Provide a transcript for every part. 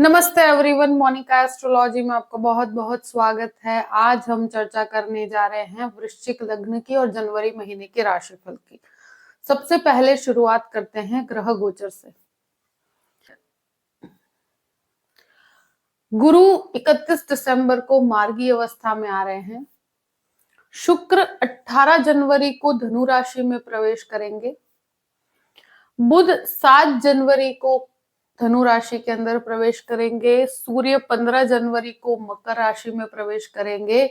नमस्ते everyone, Monika astrology में आपका बहुत बहुत स्वागत है। आज हम चर्चा करने जा रहे हैं वृश्चिक लग्न की और जनवरी महीने के राशिफल की। सबसे पहले शुरुआत करते हैं ग्रह गोचर से। गुरु 31 दिसंबर को मार्गी अवस्था में आ रहे हैं। शुक्र 18 जनवरी को धनु राशि में प्रवेश करेंगे। बुध 7 जनवरी को धनु राशि के अंदर प्रवेश करेंगे। सूर्य 15 जनवरी को मकर राशि में प्रवेश करेंगे।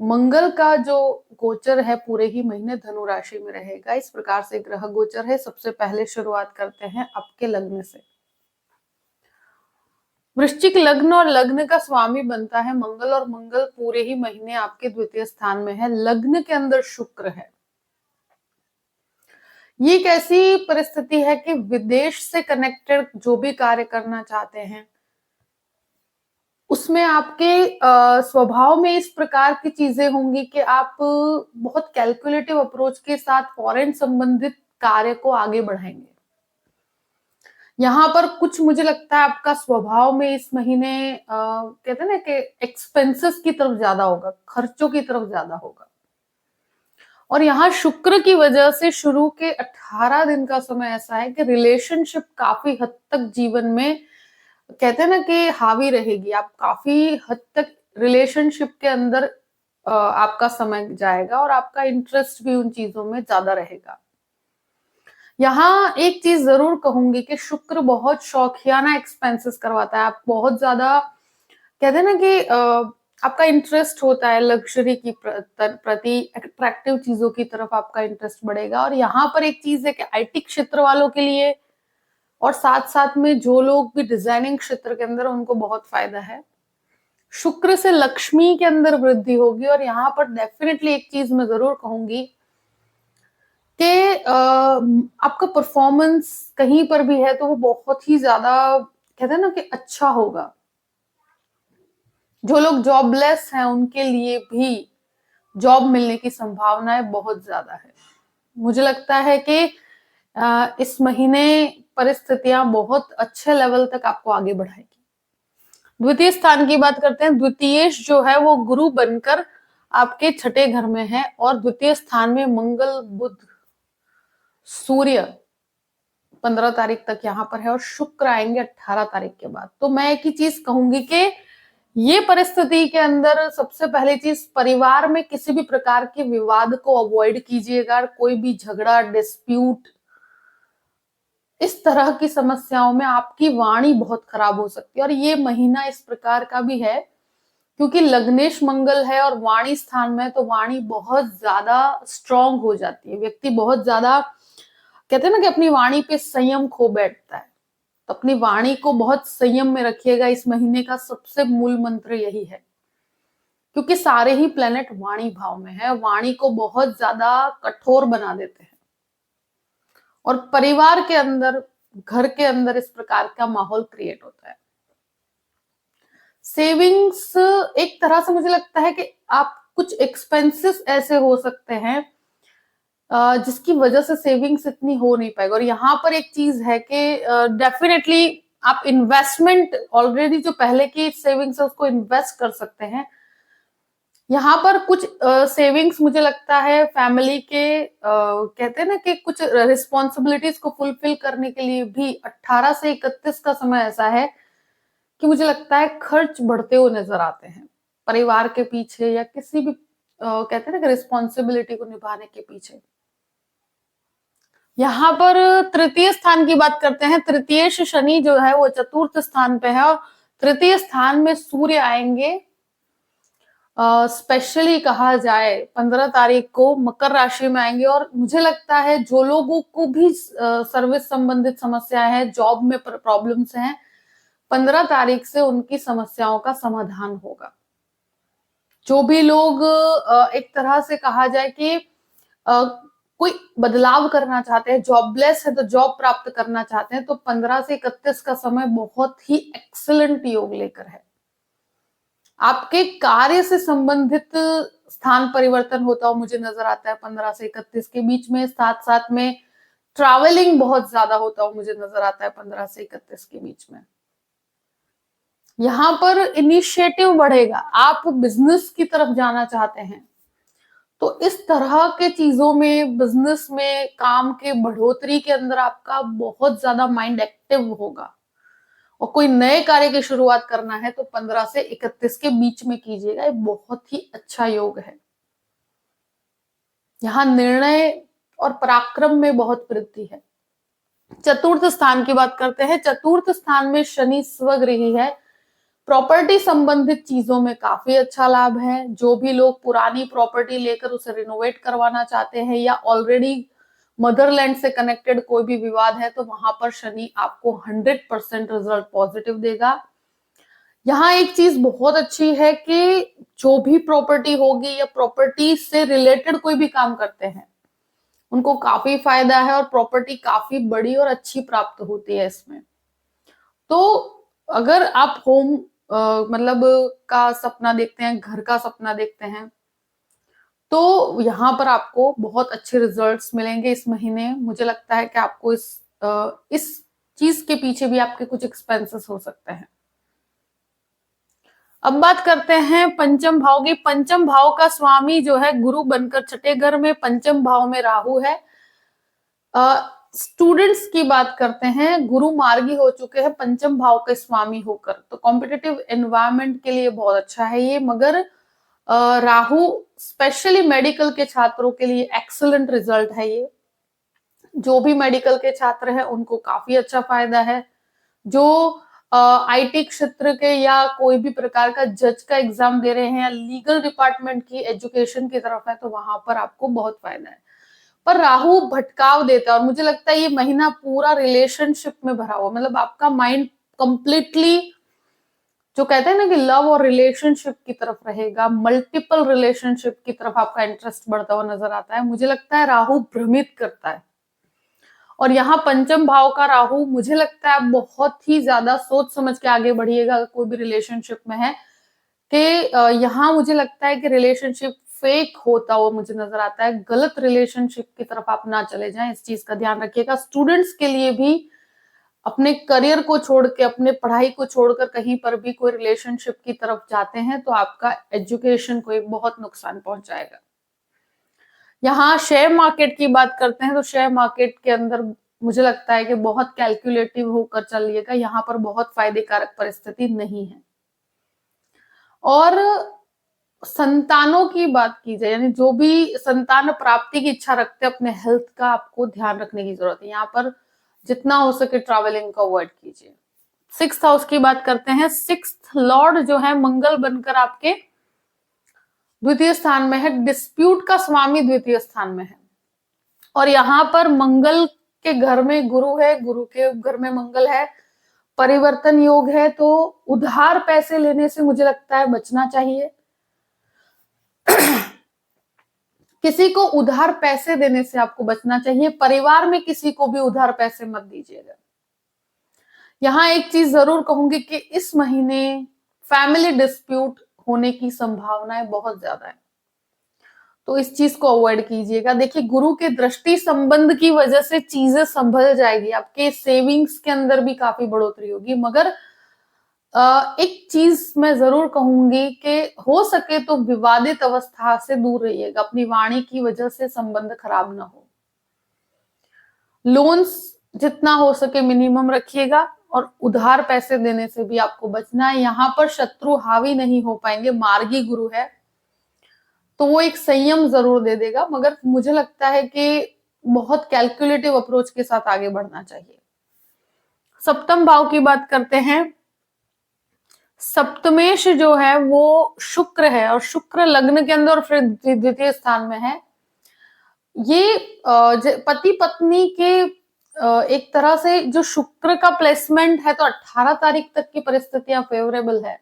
मंगल का जो गोचर है पूरे ही महीने धनु राशि में रहेगा। इस प्रकार से ग्रह गोचर है। सबसे पहले शुरुआत करते हैं आपके लग्न से। वृश्चिक लग्न और लग्न का स्वामी बनता है मंगल, और मंगल पूरे ही महीने आपके द्वितीय स्थान में है। लग्न के अंदर शुक्र है। ये एक ऐसी परिस्थिति है कि विदेश से कनेक्टेड जो भी कार्य करना चाहते हैं उसमें आपके स्वभाव में इस प्रकार की चीजें होंगी कि आप बहुत कैलकुलेटिव अप्रोच के साथ फॉरेन संबंधित कार्य को आगे बढ़ाएंगे। यहाँ पर कुछ मुझे लगता है आपका स्वभाव में इस महीने कहते हैं ना कि एक्सपेंसेस की तरफ ज्यादा होगा, खर्चों की तरफ ज्यादा होगा। और यहाँ शुक्र की वजह से शुरू के 18 दिन का समय ऐसा है कि रिलेशनशिप काफी हद तक जीवन में कहते हैं ना कि हावी रहेगी। आप काफी हद तक रिलेशनशिप के अंदर आपका समय जाएगा और आपका इंटरेस्ट भी उन चीजों में ज्यादा रहेगा। यहाँ एक चीज जरूर कहूंगी कि शुक्र बहुत शौकियाना एक्सपेंसेस करवाता है। आप बहुत ज्यादा कहते हैं ना कि आपका इंटरेस्ट होता है लग्जरी की प्रति, अट्रैक्टिव चीजों की तरफ आपका इंटरेस्ट बढ़ेगा। और यहाँ पर एक चीज है कि आईटी क्षेत्र वालों के लिए और साथ साथ में जो लोग भी डिजाइनिंग क्षेत्र के अंदर, उनको बहुत फायदा है। शुक्र से लक्ष्मी के अंदर वृद्धि होगी। और यहाँ पर डेफिनेटली एक चीज मैं जरूर कहूंगी कि आपका परफॉर्मेंस कहीं पर भी है तो वो बहुत ही ज्यादा कहते हैं ना कि अच्छा होगा। जो लोग जॉबलेस हैं उनके लिए भी जॉब मिलने की संभावनाएं बहुत ज्यादा है। मुझे लगता है कि इस महीने परिस्थितियां बहुत अच्छे लेवल तक आपको आगे बढ़ाएगी। द्वितीय स्थान की बात करते हैं। द्वितीयेश जो है वो गुरु बनकर आपके छठे घर में है, और द्वितीय स्थान में मंगल, बुध, सूर्य 15 तारीख तक यहाँ पर है, और शुक्र आएंगे 18 तारीख के बाद। तो मैं एक ही चीज कहूंगी कि ये परिस्थिति के अंदर सबसे पहली चीज, परिवार में किसी भी प्रकार के विवाद को अवॉइड कीजिएगा। कोई भी झगड़ा, डिस्प्यूट, इस तरह की समस्याओं में आपकी वाणी बहुत खराब हो सकती है। और ये महीना इस प्रकार का भी है क्योंकि लग्नेश मंगल है और वाणी स्थान में, तो वाणी बहुत ज्यादा स्ट्रांग हो जाती है। व्यक्ति बहुत ज्यादा कहते हैं ना कि अपनी वाणी पे संयम खो बैठता है। तो अपनी वाणी को बहुत संयम में रखिएगा। इस महीने का सबसे मूल मंत्र यही है, क्योंकि सारे ही प्लेनेट वाणी भाव में है। वाणी को बहुत ज्यादा कठोर बना देते हैं, और परिवार के अंदर, घर के अंदर इस प्रकार का माहौल क्रिएट होता है। सेविंग्स, एक तरह से मुझे लगता है कि आप कुछ एक्सपेंसेस ऐसे हो सकते हैं जिसकी वजह से सेविंग्स इतनी हो नहीं पाएगी। और यहाँ पर एक चीज है कि डेफिनेटली आप इन्वेस्टमेंट, ऑलरेडी जो पहले की सेविंग्स है उसको इन्वेस्ट कर सकते हैं। यहाँ पर कुछ सेविंग्स मुझे लगता है फैमिली के कहते हैं ना कि कुछ रिस्पॉन्सिबिलिटीज को फुलफिल करने के लिए भी 18 से 31 का समय ऐसा है कि मुझे लगता है खर्च बढ़ते हुए नजर आते हैं परिवार के पीछे, या किसी भी कहते हैं ना कि रिस्पॉन्सिबिलिटी को निभाने के पीछे। यहाँ पर तृतीय स्थान की बात करते हैं। तृतीय शनि जो है वो चतुर्थ स्थान पे है, और तृतीय स्थान में सूर्य आएंगे। स्पेशली कहा जाए 15 तारीख को मकर राशि में आएंगे। और मुझे लगता है जो लोगों को भी सर्विस संबंधित समस्या है, जॉब में प्रॉब्लम्स हैं, 15 तारीख से उनकी समस्याओं का समाधान होगा। जो भी लोग एक तरह से कहा जाए कि कोई बदलाव करना चाहते हैं, जॉबलेस है तो जॉब प्राप्त करना चाहते हैं, तो 15 से 31 का समय बहुत ही एक्सीलेंट योग लेकर है। आपके कार्य से संबंधित स्थान परिवर्तन होता हुआ मुझे नजर आता है 15 से 31 के बीच में। साथ साथ में ट्रैवलिंग बहुत ज्यादा होता हुआ मुझे नजर आता है 15 से 31 के बीच में। यहाँ पर इनिशिएटिव बढ़ेगा, आप बिजनेस की तरफ जाना चाहते हैं तो इस तरह के चीजों में, बिजनेस में, काम के बढ़ोतरी के अंदर आपका बहुत ज्यादा माइंड एक्टिव होगा। और कोई नए कार्य की शुरुआत करना है तो 15 से 31 के बीच में कीजिएगा, ये बहुत ही अच्छा योग है। यहाँ निर्णय और पराक्रम में बहुत वृद्धि है। चतुर्थ स्थान की बात करते हैं। चतुर्थ स्थान में शनि स्वगृही है। प्रॉपर्टी संबंधित चीजों में काफी अच्छा लाभ है। जो भी लोग पुरानी प्रॉपर्टी लेकर उसे रिनोवेट करवाना चाहते हैं या ऑलरेडी मदरलैंड से कनेक्टेड कोई भी विवाद है तो वहां पर शनि आपको 100% रिजल्ट पॉजिटिव देगा। यहाँ एक चीज बहुत अच्छी है कि जो भी प्रॉपर्टी होगी या प्रॉपर्टी से रिलेटेड कोई भी काम करते हैं उनको काफी फायदा है और प्रॉपर्टी काफी बड़ी और अच्छी प्राप्त होती है इसमें। तो अगर आप होम मतलब का सपना देखते हैं, घर का सपना देखते हैं तो यहाँ पर आपको बहुत अच्छे रिजल्ट्स मिलेंगे इस महीने। मुझे लगता है कि आपको इस चीज के पीछे भी आपके कुछ एक्सपेंसेस हो सकते हैं। अब बात करते हैं पंचम भाव की। पंचम भाव का स्वामी जो है गुरु बनकर छठे घर में, पंचम भाव में राहु है। स्टूडेंट्स की बात करते हैं, गुरु मार्गी हो चुके हैं पंचम भाव के स्वामी होकर, तो कॉम्पिटिटिव एनवायरनमेंट के लिए बहुत अच्छा है ये। मगर राहु स्पेशली मेडिकल के छात्रों के लिए एक्सीलेंट रिजल्ट है ये। जो भी मेडिकल के छात्र हैं उनको काफी अच्छा फायदा है। जो आईटी क्षेत्र के या कोई भी प्रकार का जज का एग्जाम दे रहे हैं या लीगल डिपार्टमेंट की एजुकेशन की तरफ है तो वहां पर आपको बहुत फायदा है। पर राहु भटकाव देता है और मुझे लगता है ये महीना पूरा रिलेशनशिप में भरा हुआ, मतलब आपका माइंड कंप्लीटली जो कहते हैं ना कि लव और रिलेशनशिप की तरफ रहेगा, मल्टीपल रिलेशनशिप की तरफ आपका इंटरेस्ट बढ़ता हुआ नजर आता है। मुझे लगता है राहु भ्रमित करता है और यहाँ पंचम भाव का राहु, मुझे लगता है आप बहुत ही ज्यादा सोच समझ के आगे बढ़िएगा अगर कोई भी रिलेशनशिप में है कि यहाँ मुझे लगता है कि रिलेशनशिप फेक होता हुआ मुझे नजर आता है। गलत रिलेशनशिप की तरफ आप ना चले जाएं, इस चीज का ध्यान रखिएगा। स्टूडेंट्स के लिए भी अपने करियर को छोड़ के, अपने पढ़ाई को छोड़कर कहीं पर भी कोई रिलेशनशिप की तरफ जाते हैं तो आपका एजुकेशन को एक बहुत नुकसान पहुंचाएगा। यहाँ शेयर मार्केट की बात करते हैं तो शेयर मार्केट के अंदर मुझे लगता है कि बहुत कैलकुलेटिव होकर चलिएगा, यहाँ पर बहुत फायदे कारक परिस्थिति नहीं है। और संतानों की बात की जाए, यानी जो भी संतान प्राप्ति की इच्छा रखते हैं, अपने हेल्थ का आपको ध्यान रखने की जरूरत है। यहाँ पर जितना हो सके ट्रैवलिंग को अवॉइड कीजिए। 6th हाउस की बात करते हैं। 6th लॉर्ड जो है मंगल बनकर आपके द्वितीय स्थान में है। डिस्प्यूट का स्वामी द्वितीय स्थान में है और यहाँ पर मंगल के घर में गुरु है, गुरु के घर में मंगल है, परिवर्तन योग है। तो उधार पैसे लेने से मुझे लगता है बचना चाहिए। किसी को उधार पैसे देने से आपको बचना चाहिए। परिवार में किसी को भी उधार पैसे मत दीजिएगा। यहाँ एक चीज जरूर कहूंगी कि इस महीने फैमिली डिस्प्यूट होने की संभावनाएं बहुत ज्यादा है, तो इस चीज को अवॉइड कीजिएगा। देखिए गुरु के दृष्टि संबंध की वजह से चीजें संभल जाएगी, आपके सेविंग्स के अंदर भी काफी बढ़ोतरी होगी। मगर एक चीज मैं जरूर कहूंगी कि हो सके तो विवादित अवस्था से दूर रहिएगा, अपनी वाणी की वजह से संबंध खराब ना हो। लोन्स जितना हो सके मिनिमम रखिएगा और उधार पैसे देने से भी आपको बचना है। यहाँ पर शत्रु हावी नहीं हो पाएंगे, मार्गी गुरु है तो वो एक संयम जरूर दे देगा, मगर मुझे लगता है कि बहुत कैलकुलेटिव अप्रोच के साथ आगे बढ़ना चाहिए। सप्तम भाव की बात करते हैं। सप्तमेश जो है वो शुक्र है और शुक्र लग्न के अंदर और फिर द्वितीय स्थान में है। ये पति पत्नी के एक तरह से जो शुक्र का प्लेसमेंट है तो 18 तारीख तक की परिस्थितियां फेवरेबल है,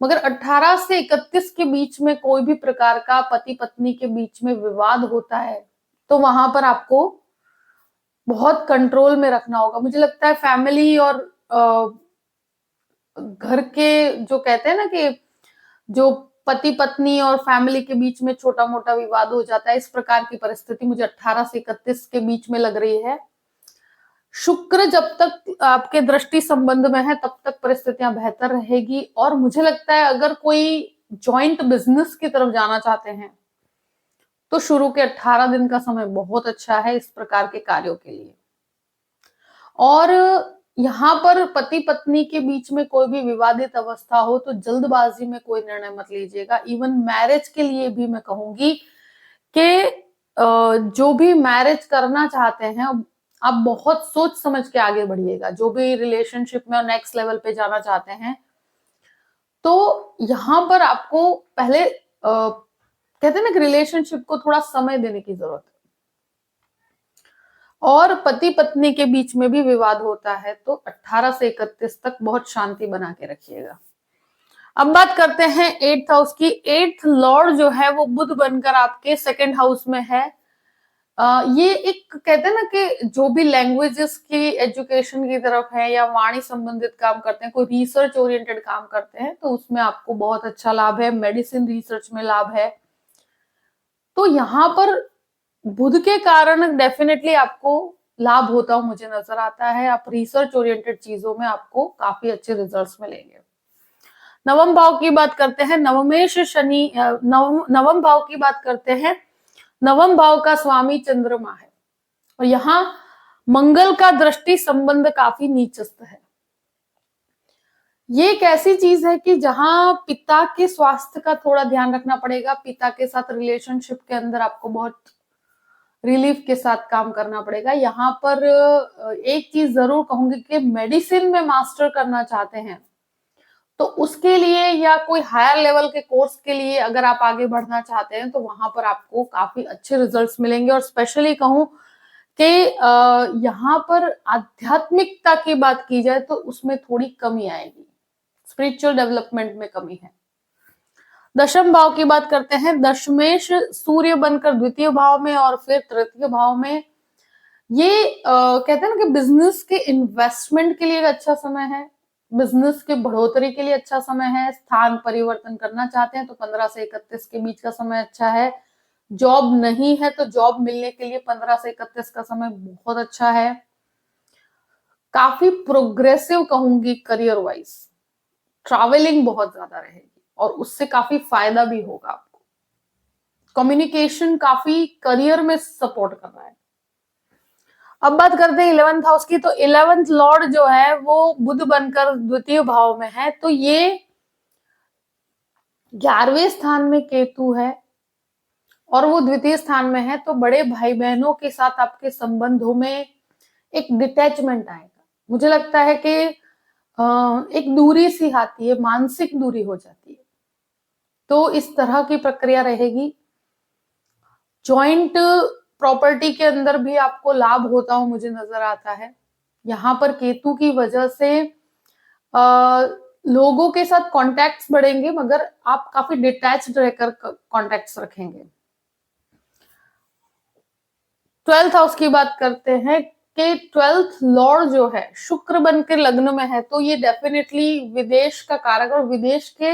मगर 18 से 31 के बीच में कोई भी प्रकार का पति पत्नी के बीच में विवाद होता है तो वहां पर आपको बहुत कंट्रोल में रखना होगा। मुझे लगता है फैमिली और घर के जो कहते हैं ना कि जो पति पत्नी और फैमिली के बीच में छोटा मोटा विवाद हो जाता है, इस प्रकार की परिस्थिति मुझे 18 से 31 के बीच में लग रही है। शुक्र जब तक आपके दृष्टि संबंध में है तब तक परिस्थितियां बेहतर रहेगी। और मुझे लगता है अगर कोई जॉइंट बिजनेस की तरफ जाना चाहते हैं तो शुरू के 18 दिन का समय बहुत अच्छा है इस प्रकार के कार्यों के लिए। और यहाँ पर पति पत्नी के बीच में कोई भी विवादित अवस्था हो तो जल्दबाजी में कोई निर्णय मत लीजिएगा। इवन मैरिज के लिए भी मैं कहूंगी कि जो भी मैरिज करना चाहते हैं आप बहुत सोच समझ के आगे बढ़िएगा। जो भी रिलेशनशिप में और नेक्स्ट लेवल पे जाना चाहते हैं तो यहाँ पर आपको पहले कहते हैं ना कि रिलेशनशिप को थोड़ा समय देने की जरूरत है। और पति पत्नी के बीच में भी विवाद होता है तो 18 से 31 तक बहुत शांति बना के रखिएगा। अब बात करते हैं 8th हाउस की। 8th लॉर्ड जो है वो बुध बनकर आपके 2nd हाउस में है। ये एक कहते हैं ना कि जो भी लैंग्वेजेस की एजुकेशन की तरफ है या वाणी संबंधित काम करते हैं, कोई रिसर्च ओरिएंटेड काम करते हैं तो उसमें आपको बहुत अच्छा लाभ है। मेडिसिन रिसर्च में लाभ है। तो यहाँ पर बुध के कारण डेफिनेटली आपको लाभ होता हुआ मुझे नजर आता है। आप रिसर्च ओरिएंटेड चीजों में आपको काफी अच्छे रिजल्ट्स मिलेंगे। नवम भाव की बात करते हैं। नवमेश शनि नवम भाव की बात करते हैं। नवम भाव का स्वामी चंद्रमा है और यहाँ मंगल का दृष्टि संबंध काफी नीचस्थ है। ये एक ऐसी चीज है कि जहां पिता के स्वास्थ्य का थोड़ा ध्यान रखना पड़ेगा। पिता के साथ रिलेशनशिप के अंदर आपको बहुत रिलीफ के साथ काम करना पड़ेगा। यहाँ पर एक चीज जरूर कहूंगी कि मेडिसिन में मास्टर करना चाहते हैं तो उसके लिए या कोई हायर लेवल के कोर्स के लिए अगर आप आगे बढ़ना चाहते हैं तो वहां पर आपको काफी अच्छे रिजल्ट्स मिलेंगे। और स्पेशली कहूं कि यहाँ पर आध्यात्मिकता की बात की जाए तो उसमें थोड़ी कमी आएगी। स्पिरिचुअल डेवलपमेंट में कमी है। दशम भाव की बात करते हैं। दशमेश सूर्य बनकर द्वितीय भाव में और फिर तृतीय भाव में। ये कहते हैं ना कि बिजनेस के इन्वेस्टमेंट के लिए एक अच्छा समय है। बिजनेस के बढ़ोतरी के लिए अच्छा समय है। स्थान परिवर्तन करना चाहते हैं तो 15 से 31 के बीच का समय अच्छा है। जॉब नहीं है तो जॉब मिलने के लिए 15 से 31 का समय बहुत अच्छा है। काफी प्रोग्रेसिव कहूंगी करियर वाइज। ट्रैवलिंग बहुत ज्यादा रहेगी और उससे काफी फायदा भी होगा आपको। कम्युनिकेशन काफी करियर में सपोर्ट कर रहा है। अब बात करते हैं 11th हाउस की। तो 11th लॉर्ड जो है वो बुध बनकर द्वितीय भाव में है तो ये 11वें स्थान में केतु है और वो द्वितीय स्थान में है तो बड़े भाई बहनों के साथ आपके संबंधों में एक डिटैचमेंट आएगा। मुझे लगता है कि एक दूरी सी आती है, मानसिक दूरी हो जाती है। तो इस तरह की प्रक्रिया रहेगी। जॉइंट प्रॉपर्टी के अंदर भी आपको लाभ होता हो मुझे नजर आता है। यहाँ पर केतु की वजह से लोगों के साथ कॉन्टैक्ट्स बढ़ेंगे मगर आप काफी डिटैच्ड रहकर कॉन्टैक्ट्स रखेंगे। 12th हाउस की बात करते हैं कि 12th लॉर्ड जो है शुक्र बन के लग्न में है तो ये डेफिनेटली विदेश का कारक और विदेश के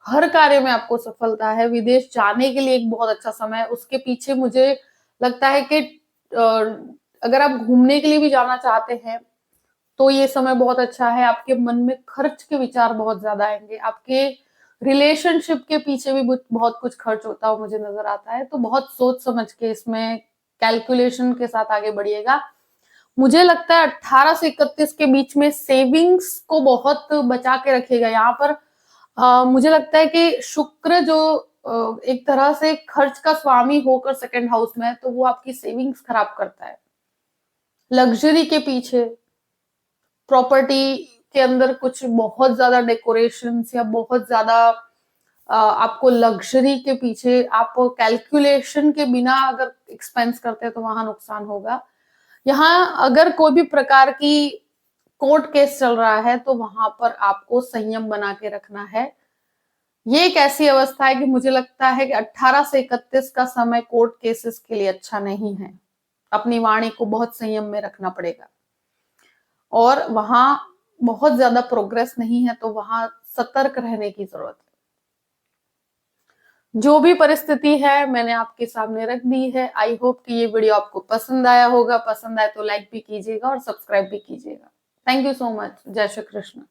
हर कार्य में आपको सफलता है। विदेश जाने के लिए एक बहुत अच्छा समय है। उसके पीछे मुझे लगता है कि अगर आप घूमने के लिए भी जाना चाहते हैं तो ये समय बहुत अच्छा है। आपके मन में खर्च के विचार बहुत ज्यादा आएंगे। आपके रिलेशनशिप के पीछे भी बहुत कुछ खर्च होता हो मुझे नजर आता है तो बहुत सोच समझ के इसमें कैलकुलेशन के साथ आगे बढ़िएगा। मुझे लगता है 18 से 31 के बीच में सेविंग्स को बहुत बचा के रखिएगा। यहाँ पर मुझे लगता है कि शुक्र जो एक तरह से खर्च का स्वामी होकर 2nd हाउस में है तो वो आपकी सेविंग्स खराब करता है। लग्जरी के पीछे, प्रॉपर्टी के अंदर कुछ बहुत ज्यादा डेकोरेशन या बहुत ज्यादा आपको लग्जरी के पीछे आप कैलकुलेशन के बिना अगर एक्सपेंस करते हैं तो वहां नुकसान होगा। यहाँ अगर कोई भी प्रकार की कोर्ट केस चल रहा है तो वहां पर आपको संयम बना के रखना है। ये एक ऐसी अवस्था है कि मुझे लगता है कि 18 से 31 का समय कोर्ट केसेस के लिए अच्छा नहीं है। अपनी वाणी को बहुत संयम में रखना पड़ेगा और वहां बहुत ज्यादा प्रोग्रेस नहीं है तो वहां सतर्क रहने की जरूरत है। जो भी परिस्थिति है मैंने आपके सामने रख दी है। आई होप कि ये वीडियो आपको पसंद आया होगा। पसंद आए तो लाइक भी कीजिएगा और सब्सक्राइब भी कीजिएगा। Thank you so much. जय श्री कृष्ण।